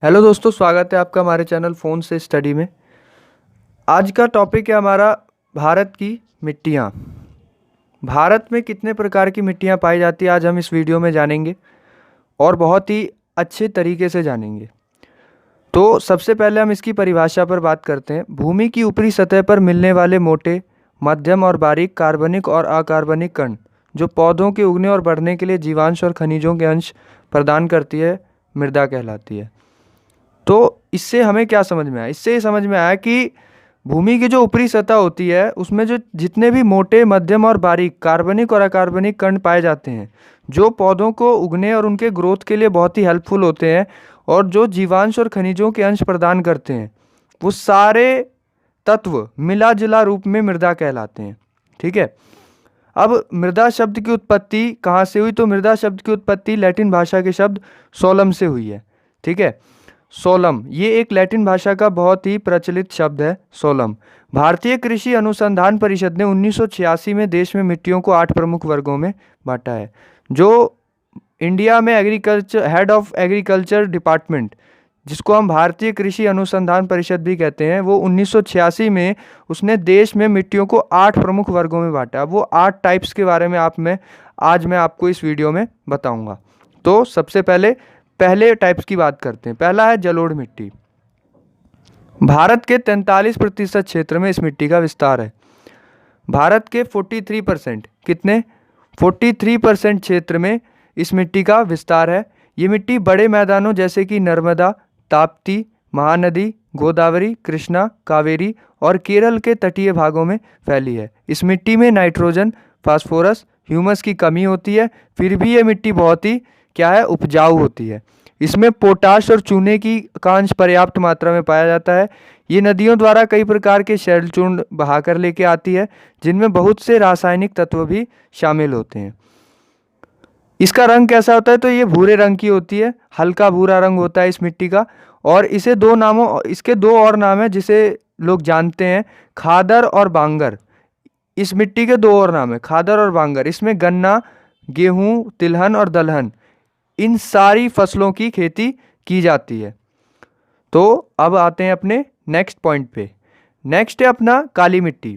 Hello दोस्तों, स्वागत है आपका हमारे चैनल फ़ोन से स्टडी में। आज का टॉपिक है हमारा भारत की मिट्टियाँ। भारत में कितने प्रकार की मिट्टियाँ पाई जाती है आज हम इस वीडियो में जानेंगे और बहुत ही अच्छे तरीके से जानेंगे। तो सबसे पहले हम इसकी परिभाषा पर बात करते हैं। भूमि की ऊपरी सतह पर मिलने वाले मोटे, मध्यम और बारीक कार्बनिक और अकार्बनिक कण जो पौधों के उगने और बढ़ने के लिए जीवांश और खनिजों के अंश प्रदान करती है, मृदा कहलाती है। तो इससे हमें क्या समझ में आया? इससे ये समझ में आया कि भूमि की जो ऊपरी सतह होती है उसमें जो जितने भी मोटे, मध्यम और बारीक कार्बनिक और अकार्बनिक कण पाए जाते हैं जो पौधों को उगने और उनके ग्रोथ के लिए बहुत ही हेल्पफुल होते हैं और जो जीवांश और खनिजों के अंश प्रदान करते हैं, वो सारे तत्व मिला जुला रूप में मृदा कहलाते हैं। ठीक है। अब मृदा शब्द की उत्पत्ति कहाँ से हुई? तो मृदा शब्द की उत्पत्ति लैटिन भाषा के शब्द सोलम से हुई है। ठीक है। सोलम ये एक लैटिन भाषा का बहुत ही प्रचलित शब्द है। सोलम भारतीय कृषि अनुसंधान परिषद ने 1986 में देश में मिट्टियों को 8 प्रमुख वर्गों में बांटा है। जो इंडिया में agriculture head of agriculture department, जिसको हम भारतीय कृषि अनुसंधान परिषद भी कहते हैं, वो 1986 में उसने देश में मिट्टियों को 8 प्रमुख वर्गों में बांटा। वो 8 टाइप्स के बारे में आज मैं आपको इस वीडियो में बताऊंगा। तो सबसे पहले टाइप्स की बात करते हैं। पहला है जलोढ़ मिट्टी। भारत के 43% क्षेत्र में इस मिट्टी का विस्तार है। भारत के 43% कितने 43% क्षेत्र में इस मिट्टी का विस्तार है। ये मिट्टी बड़े मैदानों जैसे कि नर्मदा, ताप्ती, महानदी, गोदावरी, कृष्णा, कावेरी और केरल के तटीय भागों में फैली है। इस मिट्टी में नाइट्रोजन, फास्फोरस, ह्यूमस की कमी होती है, फिर भी ये मिट्टी बहुत ही उपजाऊ होती है। इसमें पोटाश और चूने की अंश पर्याप्त मात्रा में पाया जाता है। ये नदियों द्वारा कई प्रकार के शैलचूर्ण बहाकर लेके आती है, जिनमें बहुत से रासायनिक तत्व भी शामिल होते हैं। इसका रंग कैसा होता है? तो ये भूरे रंग की होती है, हल्का भूरा रंग होता है इस मिट्टी का। और इसके दो और नाम है जिसे लोग जानते हैं, खादर और बांगर। इस मिट्टी के 2 और नाम है, खादर और बांगर। इसमें गन्ना, गेहूं, तिलहन और दलहन, इन सारी फसलों की खेती की जाती है। तो अब आते हैं अपने नेक्स्ट पॉइंट पे। नेक्स्ट है अपना काली मिट्टी।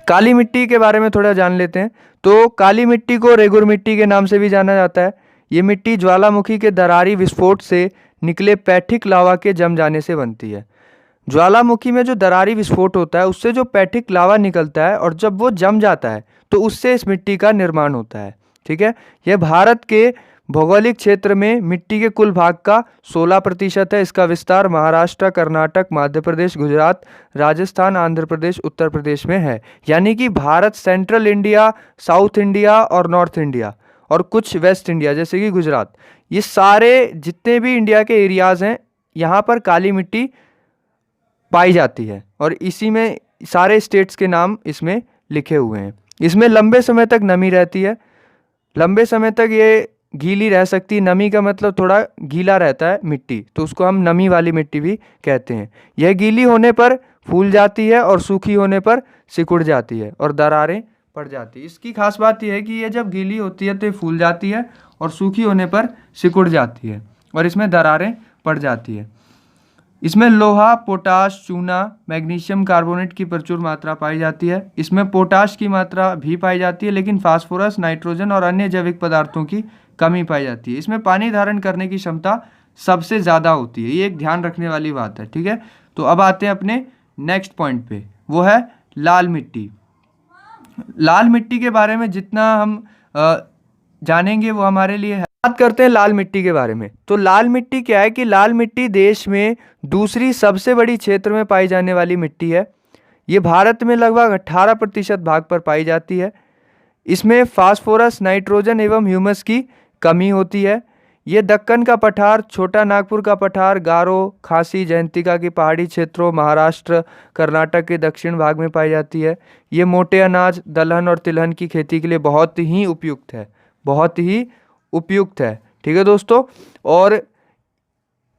काली मिट्टी के बारे में थोड़ा जान लेते हैं। तो काली मिट्टी को रेगुर मिट्टी के नाम से भी जाना जाता है। ये मिट्टी ज्वालामुखी के दरारी विस्फोट से निकले पैठिक लावा के जम जाने से बनती है। ज्वालामुखी में जो दरारी विस्फोट होता है उससे जो पैठिक लावा निकलता है और जब वो जम जाता है तो उससे इस मिट्टी का निर्माण होता है। ठीक है। यह भारत के भौगोलिक क्षेत्र में मिट्टी के कुल भाग का 16% है। इसका विस्तार महाराष्ट्र, कर्नाटक, मध्य प्रदेश, गुजरात, राजस्थान, आंध्र प्रदेश, उत्तर प्रदेश में है। यानी कि Bharat central India, south India और नॉर्थ इंडिया और कुछ वेस्ट इंडिया जैसे कि गुजरात, ये सारे जितने भी इंडिया के एरियाज हैं, यहाँ पर काली मिट्टी पाई जाती है और इसी में सारे स्टेट्स के नाम इसमें लिखे हुए हैं। इसमें लंबे समय तक नमी रहती है। लंबे समय तक ये गीली रह सकती है। नमी का मतलब थोड़ा गीला रहता है मिट्टी, तो उसको हम नमी वाली मिट्टी भी कहते हैं। यह गीली होने पर फूल जाती है और सूखी होने पर सिकुड़ जाती है और दरारें पड़ जाती है। इसकी खास बात यह है कि ये जब गीली होती है तो ये फूल जाती है और सूखी होने पर सिकुड़ जाती है और इसमें दरारें पड़ जाती है। इसमें लोहा, पोटाश, चूना, मैग्नीशियम कार्बोनेट की प्रचुर मात्रा पाई जाती है। इसमें पोटाश की मात्रा भी पाई जाती है, लेकिन फास्फोरस, नाइट्रोजन और अन्य जैविक पदार्थों की कमी पाई जाती है। इसमें पानी धारण करने की क्षमता सबसे ज़्यादा होती है। ये एक ध्यान रखने वाली बात है। ठीक है। तो अब आते हैं अपने नेक्स्ट पॉइंट पे, वो है लाल मिट्टी। लाल मिट्टी के बारे में जितना हम जानेंगे वो हमारे लिए है। बात करते हैं लाल मिट्टी के बारे में। तो लाल मिट्टी क्या है कि लाल मिट्टी देश में दूसरी सबसे बड़ी क्षेत्र में पाई जाने वाली मिट्टी है। ये भारत में लगभग 18% भाग पर पाई जाती है। इसमें फास्फोरस, नाइट्रोजन एवं ह्यूमस की कमी होती है। ये दक्कन का पठार, छोटा नागपुर का पठार, गारो, खासी, जयंतिका की पहाड़ी क्षेत्रों, महाराष्ट्र, कर्नाटक के दक्षिण भाग में पाई जाती है। ये मोटे अनाज, दलहन और तिलहन की खेती के लिए बहुत ही उपयुक्त है, बहुत ही उपयुक्त है। ठीक है दोस्तों। और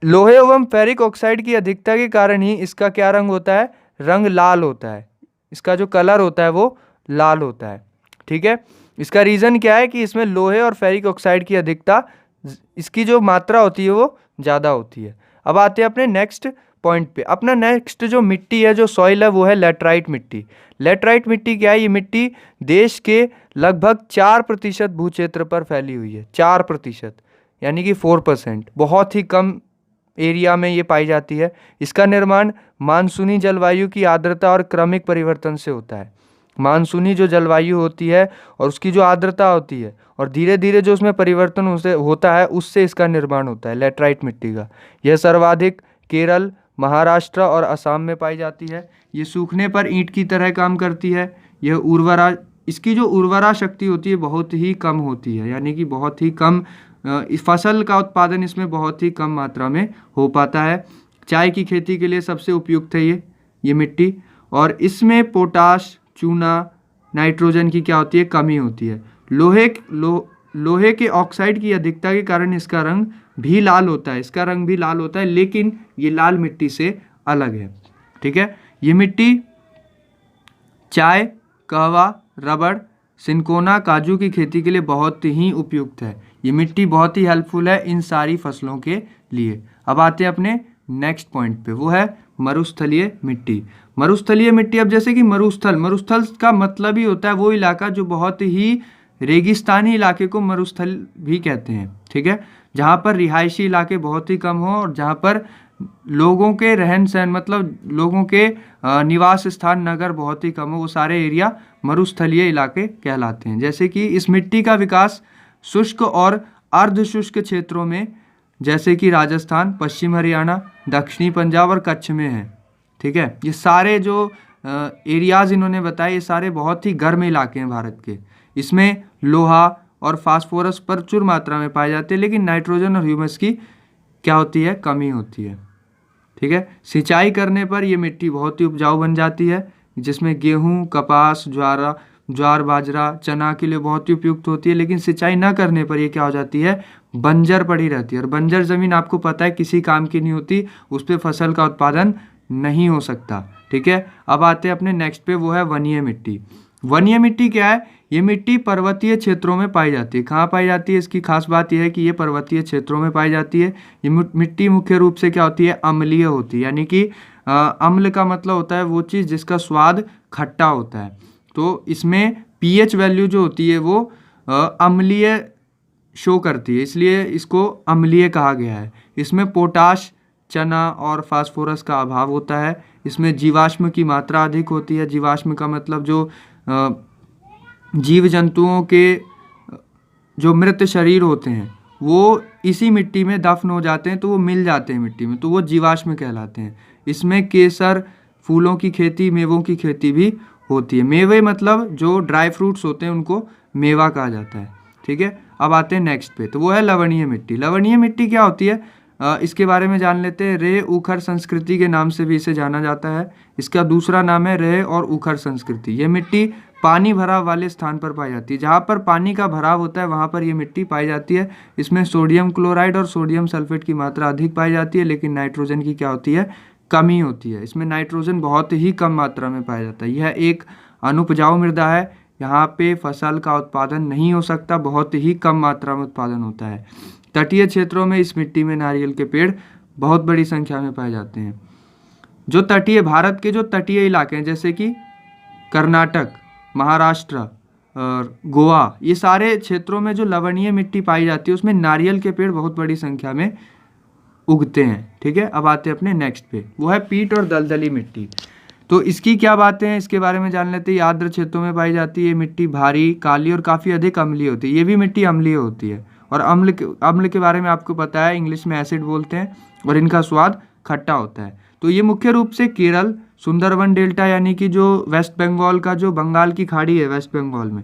लोहे एवं फेरिक ऑक्साइड की अधिकता के कारण ही इसका क्या रंग होता है? रंग लाल होता है। इसका जो कलर होता है वो लाल होता है। ठीक है। इसका रीज़न क्या है कि इसमें लोहे और फेरिक ऑक्साइड की अधिकता इसकी जो मात्रा होती है वो ज़्यादा होती है। अब आते हैं अपने नेक्स्ट पॉइंट पे। अपना नेक्स्ट जो मिट्टी है, जो सॉइल है, वो है लेटराइट मिट्टी। लेटराइट मिट्टी क्या है? ये मिट्टी देश के लगभग 4% भू क्षेत्र पर फैली हुई है। 4% यानी कि 4%, बहुत ही कम एरिया में ये पाई जाती है। इसका निर्माण मानसूनी जलवायु की आर्द्रता और क्रमिक परिवर्तन से होता है। मानसूनी जो जलवायु होती है और उसकी जो आर्द्रता होती है और धीरे धीरे जो उसमें परिवर्तन उसे होता है, उससे इसका निर्माण होता है लेटराइट मिट्टी का। यह सर्वाधिक केरल, महाराष्ट्र और असम में पाई जाती है। ये सूखने पर ईंट की तरह काम करती है। यह उर्वरा इसकी जो उर्वरा शक्ति होती है बहुत ही कम होती है, यानी कि बहुत ही कम इस फसल का उत्पादन इसमें बहुत ही कम मात्रा में हो पाता है। चाय की खेती के लिए सबसे उपयुक्त है ये मिट्टी, और इसमें पोटाश, चूना, नाइट्रोजन की क्या होती है? कमी होती है। लोहे के ऑक्साइड की अधिकता के कारण इसका रंग भी लाल होता है, लेकिन ये लाल मिट्टी से अलग है। ठीक है, ये मिट्टी चाय, कहवा, रबड़, सिनकोना, काजू की खेती के लिए बहुत ही उपयुक्त है। ये मिट्टी बहुत ही हेल्पफुल है इन सारी फसलों के लिए। अब आते हैं अपने नेक्स्ट पॉइंट पे, वो है मरुस्थलीय मिट्टी। मरुस्थलीय मिट्टी, अब जैसे कि मरुस्थल का मतलब ही होता है वो इलाका जो बहुत ही रेगिस्तानी इलाके को मरुस्थल भी कहते हैं। ठीक है, जहाँ पर रिहायशी इलाके बहुत ही कम हो और जहाँ पर लोगों के रहन सहन, मतलब लोगों के निवास स्थान, नगर बहुत ही कम हो, वो सारे एरिया मरुस्थलीय इलाके कहलाते हैं। जैसे कि इस मिट्टी का विकास शुष्क और अर्ध शुष्क क्षेत्रों में, जैसे कि राजस्थान, पश्चिम हरियाणा, दक्षिणी पंजाब और कच्छ में है। ठीक है, ये सारे जो एरियाज इन्होंने बताए, ये सारे बहुत ही गर्म इलाके हैं भारत के। इसमें लोहा और फास्फोरस प्रचुर मात्रा में पाए जाते हैं, लेकिन नाइट्रोजन और ह्यूमस की क्या होती है? कमी होती है। ठीक है, सिंचाई करने पर ये मिट्टी बहुत ही उपजाऊ बन जाती है, जिसमें गेहूं, कपास, ज्वार, बाजरा, चना के लिए बहुत ही उपयुक्त होती है। लेकिन सिंचाई न करने पर ये क्या हो जाती है? बंजर पड़ी रहती है। और बंजर ज़मीन आपको पता है किसी काम की नहीं होती, उस पर फसल का उत्पादन नहीं हो सकता। ठीक है, अब आते हैं अपने नेक्स्ट पे, वो है वनीय मिट्टी। वनीय मिट्टी क्या है? ये मिट्टी पर्वतीय क्षेत्रों में पाई जाती है। कहाँ पाई जाती है? इसकी खास बात यह है कि ये पर्वतीय क्षेत्रों में पाई जाती है। ये मिट्टी मुख्य रूप से क्या होती है? अम्लीय होती है, यानी कि अम्ल का मतलब होता है वो चीज़ जिसका स्वाद खट्टा होता है। तो इसमें पीएच वैल्यू जो होती है वो अम्लीय शो करती है, इसलिए इसको अम्लीय कहा गया है। इसमें पोटाश, चना और फास्फोरस का अभाव होता है। इसमें जीवाश्म की मात्रा अधिक होती है। जीवाश्म का मतलब जो जीव जंतुओं के जो मृत शरीर होते हैं वो इसी मिट्टी में दफन हो जाते हैं, तो वो मिल जाते हैं मिट्टी में, तो वो जीवाश्म कहलाते हैं। इसमें केसर, फूलों की खेती, मेवों की खेती भी होती है। मेवे मतलब जो ड्राई फ्रूट्स होते हैं उनको मेवा कहा जाता है। ठीक है, अब आते हैं नेक्स्ट पे, तो वो है लवणीय मिट्टी। लवणीय मिट्टी क्या होती है? इसके बारे में जान लेते हैं। रेह उखर संस्कृति के नाम से भी इसे जाना जाता है। इसका दूसरा नाम है रेह और उखर संस्कृति। ये मिट्टी पानी भराव वाले स्थान पर पाई जाती है। जहाँ पर पानी का भराव होता है वहाँ पर ये मिट्टी पाई जाती है। इसमें सोडियम क्लोराइड और सोडियम सल्फेट की मात्रा अधिक पाई जाती है, लेकिन नाइट्रोजन की क्या होती है? कमी होती है। इसमें नाइट्रोजन बहुत ही कम मात्रा में पाया जाता है। यह एक अनुपजाऊ मृदा है, यहाँ पे फसल का उत्पादन नहीं हो सकता, बहुत ही कम मात्रा में उत्पादन होता है। तटीय क्षेत्रों में इस मिट्टी में नारियल के पेड़ बहुत बड़ी संख्या में पाए जाते हैं। जो तटीय भारत के जो तटीय इलाके हैं, जैसे कि कर्नाटक, महाराष्ट्र और गोवा, ये सारे क्षेत्रों में जो लवणीय मिट्टी पाई जाती है उसमें नारियल के पेड़ बहुत बड़ी संख्या में उगते हैं। ठीक है, अब आते हैं अपने नेक्स्ट पे, वो है पीट और दलदली मिट्टी। तो इसकी क्या बातें हैं इसके बारे में जान लेते हैं। आर्द्र क्षेत्रों में पाई जाती है। मिट्टी भारी, काली और काफ़ी अधिक अम्लीय होती है। ये भी मिट्टी अम्लीय होती है। और अम्ल के बारे में आपको पता है, इंग्लिश में एसिड बोलते हैं, और इनका स्वाद खट्टा होता है। तो ये मुख्य रूप से केरल, सुंदरवन डेल्टा, यानी कि जो वेस्ट बंगाल का जो बंगाल की खाड़ी है वेस्ट बंगाल में,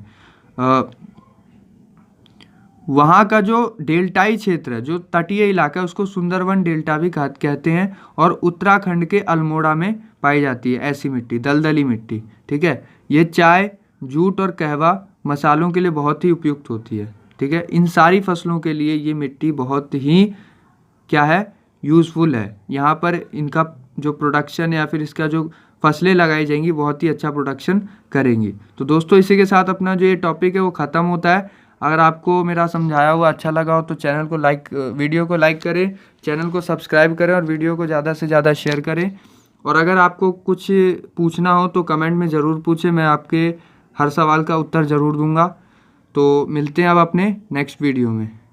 वहाँ का जो डेल्टाई क्षेत्र है, जो तटीय इलाका है, उसको सुंदरवन डेल्टा भी कहते हैं। और उत्तराखंड के अल्मोड़ा में पाई जाती है ऐसी मिट्टी, दलदली मिट्टी। ठीक है, ये चाय, जूट और कहवा मसालों के लिए बहुत ही उपयुक्त होती है। ठीक है, इन सारी फसलों के लिए ये मिट्टी बहुत ही क्या है? यूज़फुल है। यहाँ पर इनका जो प्रोडक्शन या फिर इसका जो फसलें लगाई जाएंगी बहुत ही अच्छा प्रोडक्शन करेंगी। तो दोस्तों, इसी के साथ अपना जो ये टॉपिक है वो ख़त्म होता है। अगर आपको मेरा समझाया हुआ अच्छा लगा हो तो वीडियो को लाइक करें, चैनल को सब्सक्राइब करें और वीडियो को ज़्यादा से ज़्यादा शेयर करें। और अगर आपको कुछ पूछना हो तो कमेंट में ज़रूर पूछें, मैं आपके हर सवाल का उत्तर ज़रूर दूंगा। तो मिलते हैं अब अपने नेक्स्ट वीडियो में।